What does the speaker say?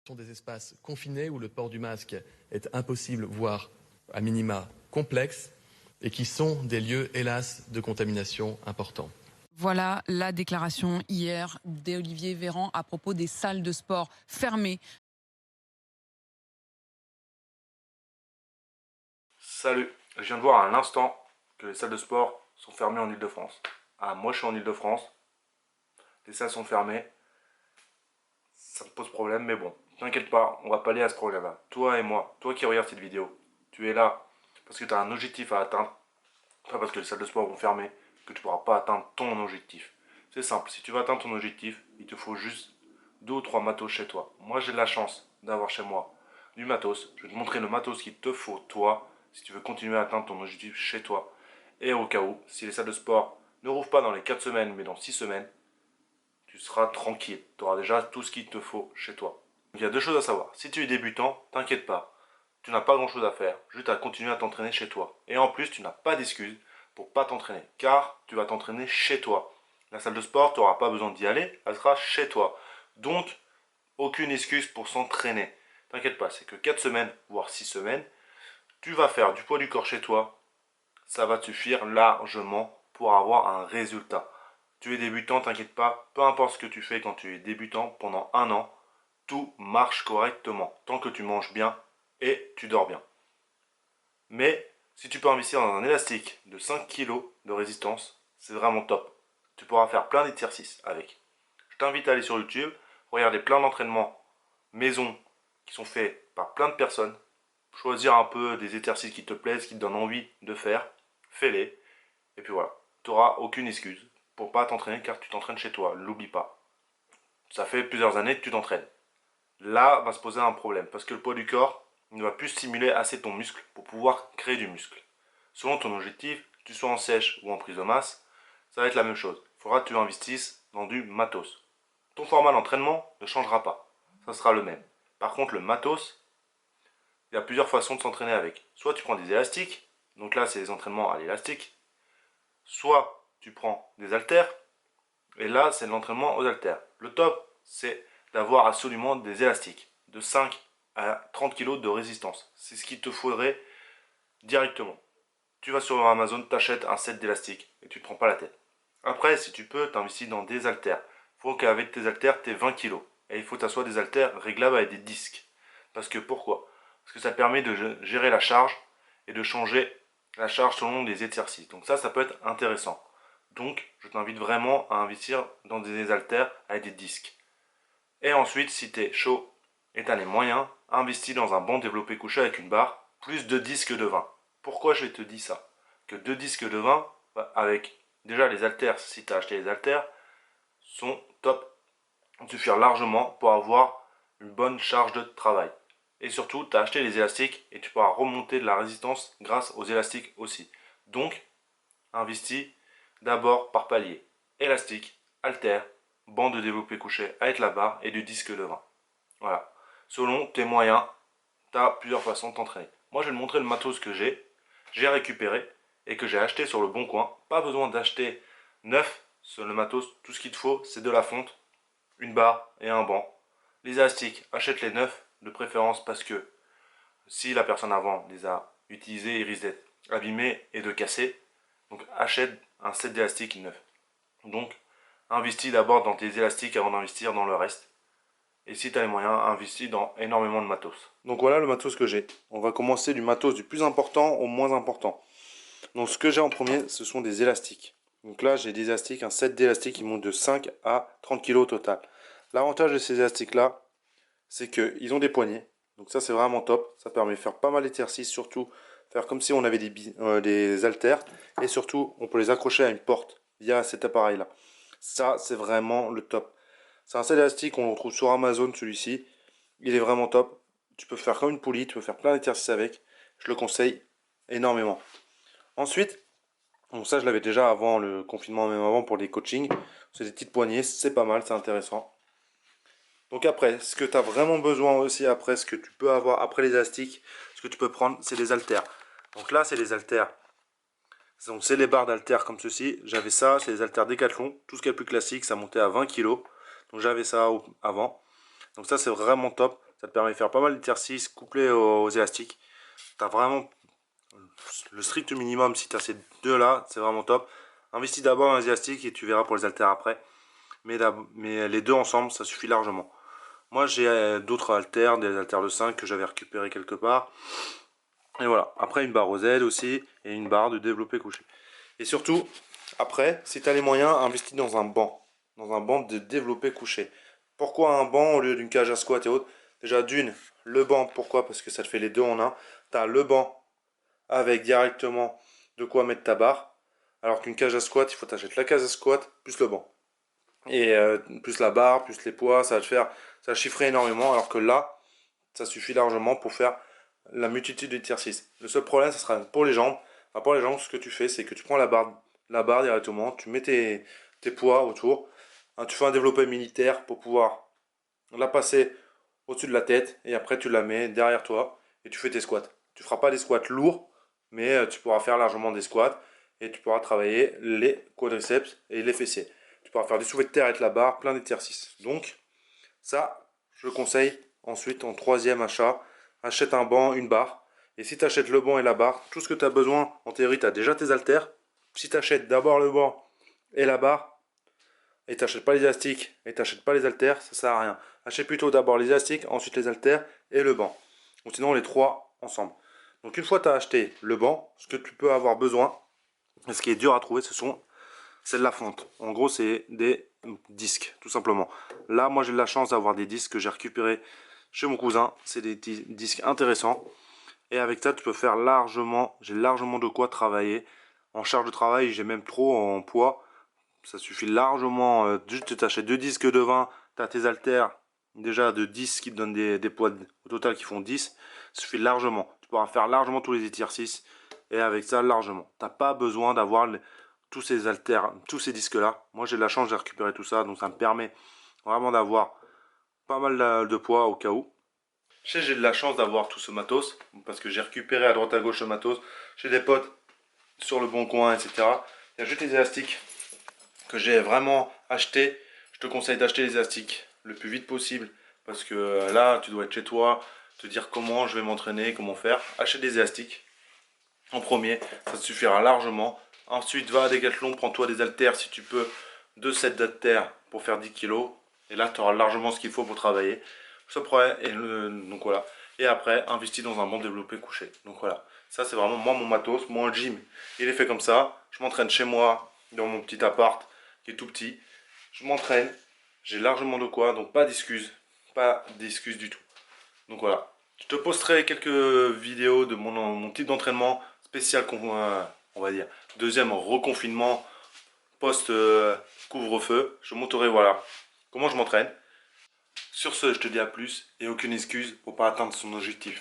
Ce sont des espaces confinés où le port du masque est impossible, voire à minima complexe, et qui sont des lieux, hélas, de contamination importants. Voilà la déclaration hier d'Olivier Véran à propos des salles de sport fermées. Salut, je viens de voir à l'instant que les salles de sport sont fermées en Ile-de-France. Ah, moi je suis en Ile-de-France, les salles sont fermées, ça me pose problème, mais bon, t'inquiète pas, on va pallier à ce problème-là. Toi et moi, toi qui regardes cette vidéo, tu es là parce que tu as un objectif à atteindre, pas parce que les salles de sport vont fermer, que tu ne pourras pas atteindre ton objectif. C'est simple, si tu veux atteindre ton objectif, il te faut juste 2 ou 3 matos chez toi. Moi j'ai de la chance d'avoir chez moi du matos, je vais te montrer le matos qu'il te faut toi, si tu veux continuer à atteindre ton objectif chez toi. Et au cas où, si les salles de sport ne rouvrent pas dans les 4 semaines, mais dans 6 semaines, tu seras tranquille. Tu auras déjà tout ce qu'il te faut chez toi. Donc, il y a deux choses à savoir. Si tu es débutant, t'inquiète pas. Tu n'as pas grand chose à faire, juste à continuer à t'entraîner chez toi. Et en plus, tu n'as pas d'excuse pour pas t'entraîner, car tu vas t'entraîner chez toi. La salle de sport, tu n'auras pas besoin d'y aller, elle sera chez toi. Donc, aucune excuse pour s'entraîner. T'inquiète pas, c'est que 4 semaines, voire 6 semaines, tu vas faire du poids du corps chez toi, ça va te suffire largement pour avoir un résultat. Tu es débutant, t'inquiète pas, peu importe ce que tu fais quand tu es débutant, pendant un an, tout marche correctement, tant que tu manges bien et tu dors bien. Mais si tu peux investir dans un élastique de 5 kg de résistance, c'est vraiment top. Tu pourras faire plein d'exercices avec. Je t'invite à aller sur YouTube, regarder plein d'entraînements maison qui sont faits par plein de personnes, choisir un peu des exercices qui te plaisent, qui te donnent envie de faire, fais-les, et puis voilà. Tu n'auras aucune excuse pour pas t'entraîner car tu t'entraînes chez toi, l'oublie pas. Ça fait plusieurs années que tu t'entraînes. Là va se poser un problème parce que le poids du corps ne va plus stimuler assez ton muscle pour pouvoir créer du muscle. Selon ton objectif, que tu sois en sèche ou en prise de masse, ça va être la même chose. Il faudra que tu investisses dans du matos. Ton format d'entraînement ne changera pas. Ça sera le même. Par contre, le matos, il y a plusieurs façons de s'entraîner avec. Soit tu prends des élastiques, donc là c'est les entraînements à l'élastique. Soit tu prends des haltères, et là c'est l'entraînement aux haltères. Le top, c'est d'avoir absolument des élastiques de 5 à 30 kg de résistance. C'est ce qu'il te faudrait directement. Tu vas sur Amazon, t'achètes un set d'élastiques et tu ne te prends pas la tête. Après, si tu peux, t'investis dans des haltères. Il faut qu'avec tes haltères, tu aies 20 kg. Et il faut t'asseoir des haltères réglables avec des disques. Parce que pourquoi? Parce que ça permet de gérer la charge et de changer la charge selon les exercices. Donc ça peut être intéressant. Donc, je t'invite vraiment à investir dans des haltères avec des disques. Et ensuite, si tu es chaud et tu as les moyens, investis dans un banc développé couché avec une barre, plus 2 disques de 20. Pourquoi je te dis ça? Que 2 disques de 20, avec déjà les haltères, si tu as acheté les haltères, sont top, suffire largement pour avoir une bonne charge de travail. Et surtout, tu as acheté les élastiques et tu pourras remonter de la résistance grâce aux élastiques aussi. Donc, investis d'abord par palier. Élastique, haltère, banc de développé couché avec la barre et du disque de 20. Voilà. Selon tes moyens, tu as plusieurs façons de t'entraîner. Moi, je vais te montrer le matos que j'ai récupéré et que j'ai acheté sur le bon coin. Pas besoin d'acheter neuf sur le matos. Tout ce qu'il te faut, c'est de la fonte, une barre et un banc. Les élastiques, achète les neufs de préférence parce que si la personne avant les a utilisés, ils risquent d'être abîmés et de casser. Donc achète un set d'élastiques neuf. Donc investis d'abord dans tes élastiques avant d'investir dans le reste. Et si tu as les moyens, investis dans énormément de matos. Donc voilà le matos que j'ai. On va commencer du matos du plus important au moins important. Donc ce que j'ai en premier, ce sont des élastiques. Donc là, j'ai des élastiques, un set d'élastiques qui monte de 5 à 30 kg au total. L'avantage de ces élastiques-là, c'est qu'ils ont des poignées. Donc ça, c'est vraiment top. Ça permet de faire pas mal d'exercices, surtout faire comme si on avait des haltères. Et surtout, on peut les accrocher à une porte via cet appareil-là. Ça, c'est vraiment le top. C'est un set élastique, on le retrouve sur Amazon, celui-ci. Il est vraiment top. Tu peux faire comme une poulie, tu peux faire plein d'exercices avec. Je le conseille énormément. Ensuite, donc ça, je l'avais déjà avant le confinement, même avant pour les coachings. C'est des petites poignées, c'est pas mal, c'est intéressant. Donc après, ce que tu as vraiment besoin aussi après, ce que tu peux avoir après les élastiques, ce que tu peux prendre, c'est des haltères. Donc là, c'est les haltères. Donc c'est les barres d'haltères comme ceci. J'avais ça, c'est les haltères Decathlon. Tout ce qui est le plus classique, ça montait à 20 kg. Donc j'avais ça avant. Donc ça, c'est vraiment top. Ça te permet de faire pas mal d'exercices couplés aux élastiques. Tu as vraiment le strict minimum. Si tu as ces deux là, c'est vraiment top. Investis d'abord dans les élastiques et tu verras pour les haltères après. Mais les deux ensemble, ça suffit largement. Moi, j'ai d'autres haltères, des haltères de 5 que j'avais récupéré quelque part. Et voilà. Après, une barre aux aides aussi et une barre de développé couché. Et surtout, après, si tu as les moyens, investis dans un banc. Dans un banc de développé couché. Pourquoi un banc au lieu d'une cage à squat et autres? Déjà, d'une, le banc, pourquoi? Parce que ça te fait les deux en un. Tu as le banc avec directement de quoi mettre ta barre. Alors qu'une cage à squat, il faut t'acheter la cage à squat plus le banc. Et plus la barre, plus les poids, ça va chiffrer énormément. Alors que là, ça suffit largement pour faire la multitude d'exercices. Le seul problème, ce sera pour les jambes. Enfin, pour les jambes, ce que tu fais, c'est que tu prends la barre directement, tu mets tes poids autour. Hein, tu fais un développé militaire pour pouvoir la passer au-dessus de la tête. Et après, tu la mets derrière toi et tu fais tes squats. Tu ne feras pas des squats lourds, mais tu pourras faire largement des squats. Et tu pourras travailler les quadriceps et les fessiers. Tu pourras faire des soulevés de terre avec la barre, plein d'exercices. Donc, ça, je le conseille. Ensuite, en troisième achat, achète un banc, une barre. Et si tu achètes le banc et la barre, tout ce que tu as besoin, en théorie, tu as déjà tes haltères. Si tu achètes d'abord le banc et la barre, et tu n'achètes pas les élastiques, et tu n'achètes pas les haltères, ça sert à rien. Achète plutôt d'abord les élastiques, ensuite les haltères et le banc. Ou sinon les trois ensemble. Donc une fois que tu as acheté le banc, ce que tu peux avoir besoin, et ce qui est dur à trouver, c'est de la fonte. En gros, c'est des disques, tout simplement. Là, moi, j'ai de la chance d'avoir des disques que j'ai récupérés chez mon cousin. C'est des disques intéressants. Et avec ça, tu peux faire largement, j'ai largement de quoi travailler. En charge de travail, j'ai même trop en poids. Ça suffit largement. Juste, tu t'achètes deux disques de 20, tu as tes haltères déjà de 10 qui te donnent des poids au total qui font 10. Ça suffit largement. Tu pourras faire largement tous les exercices. Et avec ça, largement. Tu n'as pas besoin d'avoir tous ces haltères, tous ces disques là. Moi j'ai de la chance de récupérer tout ça, donc ça me permet vraiment d'avoir pas mal de poids au cas où. J'ai de la chance d'avoir tout ce matos, parce que j'ai récupéré à droite à gauche ce matos chez des potes sur le bon coin, etc. Il y a juste les élastiques que j'ai vraiment acheté. Je te conseille d'acheter les élastiques le plus vite possible, parce que là tu dois être chez toi, te dire comment je vais m'entraîner, comment faire. Achète des élastiques en premier, ça te suffira largement. Ensuite, va à Decathlon, prends-toi des haltères si tu peux, 2 sets d'haltères pour faire 10 kg. Et là, tu auras largement ce qu'il faut pour travailler. Ça prêt, donc voilà. Et après, investis dans un bon développé couché. Donc voilà, ça c'est vraiment moi mon matos, mon gym. Il est fait comme ça. Je m'entraîne chez moi, dans mon petit appart qui est tout petit. Je m'entraîne, j'ai largement de quoi, donc pas d'excuses. Pas d'excuses du tout. Donc voilà. Je te posterai quelques vidéos de mon type d'entraînement spécial, on va dire, deuxième reconfinement post-couvre-feu. Je montrerai voilà comment je m'entraîne. Sur ce, je te dis à plus et aucune excuse pour pas atteindre son objectif.